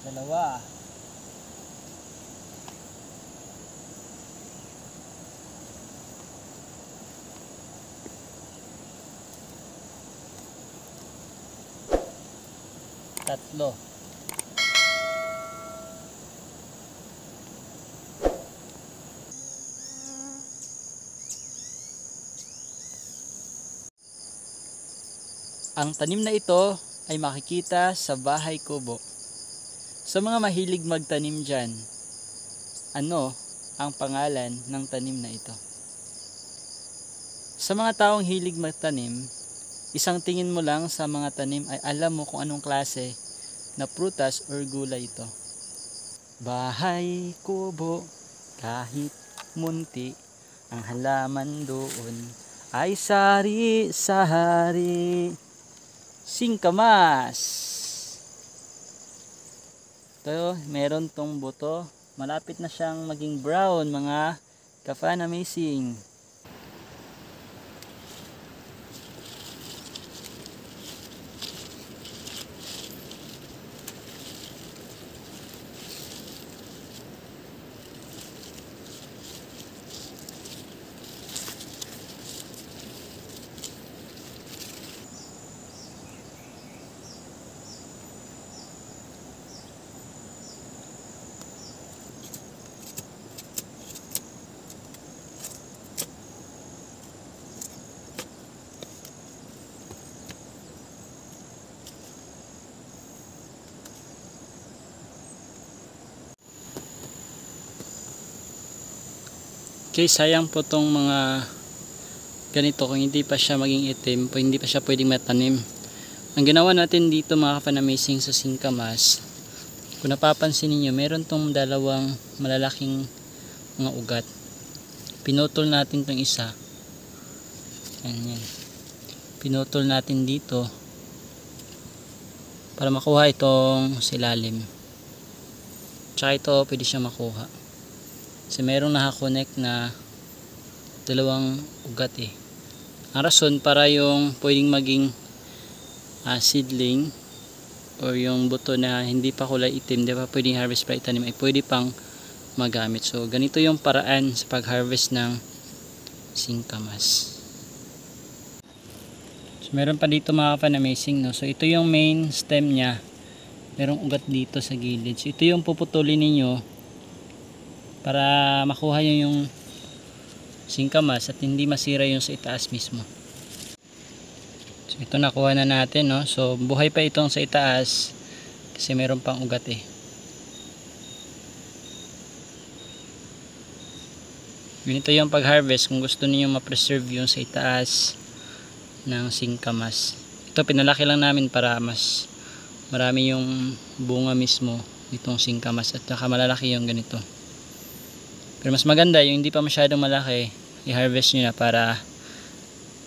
Dalawa. Tatlo. Ang tanim na ito ay makikita sa bahay kubo. Sa mga mahilig magtanim dyan, ano ang pangalan ng tanim na ito? Sa mga taong hilig magtanim, isang tingin mo lang sa mga tanim ay alam mo kung anong klase na prutas or gulay ito. Bahay kubo, kahit munti, ang halaman doon ay sari-sari. Singkamas. Ito, meron tong buto. Malapit na siyang maging brown, mga ka-Fan Amazing. Okay, sayang po tong mga ganito kung hindi pa siya maging itim, hindi pa siya pwedeng matanim. Ang ginawa natin dito mga ka-Fan Amazing sa singkamas, kung napapansin niyo, meron tong dalawang malalaking mga ugat. Pinutol natin tong isa. Yan. Pinutol natin dito para makuha itong silalim. Tsaka ito pwede siya makuha. Kasi merong nakakonect na dalawang ugat eh. Ang rason para yung pwedeng maging seedling or yung buto na hindi pa kulay itim, di ba pwedeng harvest para itanim, ay pwede pang magamit. So ganito yung paraan sa pag-harvest ng singkamas. So meron pa dito mga ka-Fan Amazing, no? So ito yung main stem nya. Merong ugat dito sa gilid. So ito yung puputulin ninyo para makuha nyo yung singkamas at hindi masira yung sa itaas mismo. So ito nakuha na natin, no? So buhay pa itong sa itaas kasi meron pang ugat eh. Ganito yung pag-harvest kung gusto niyo ma-preserve yung sa itaas ng singkamas. Ito pinalaki lang namin para mas marami yung bunga mismo nitong singkamas at saka malalaki yung ganito. Pero mas maganda yung hindi pa masyadong malaki, i-harvest nyo na para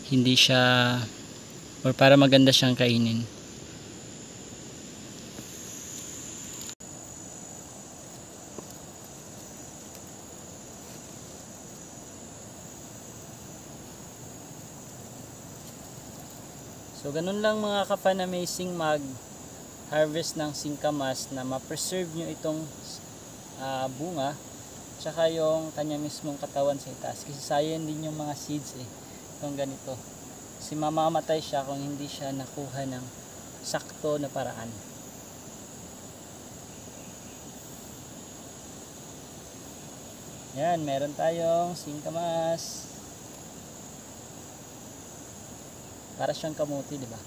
hindi siya or para maganda siyang kainin. So ganun lang mga ka-Fan Amazing mag-harvest ng singkamas na ma-preserve nyo itong bunga tsaka yung kanya mismong katawan sa itaas, kasi sayang din yung mga seeds eh kung ganito, kasi mamamatay siya kung hindi siya nakuha ng sakto na paraan. Yan, meron tayong singkamas, para siyang kamuti, di ba?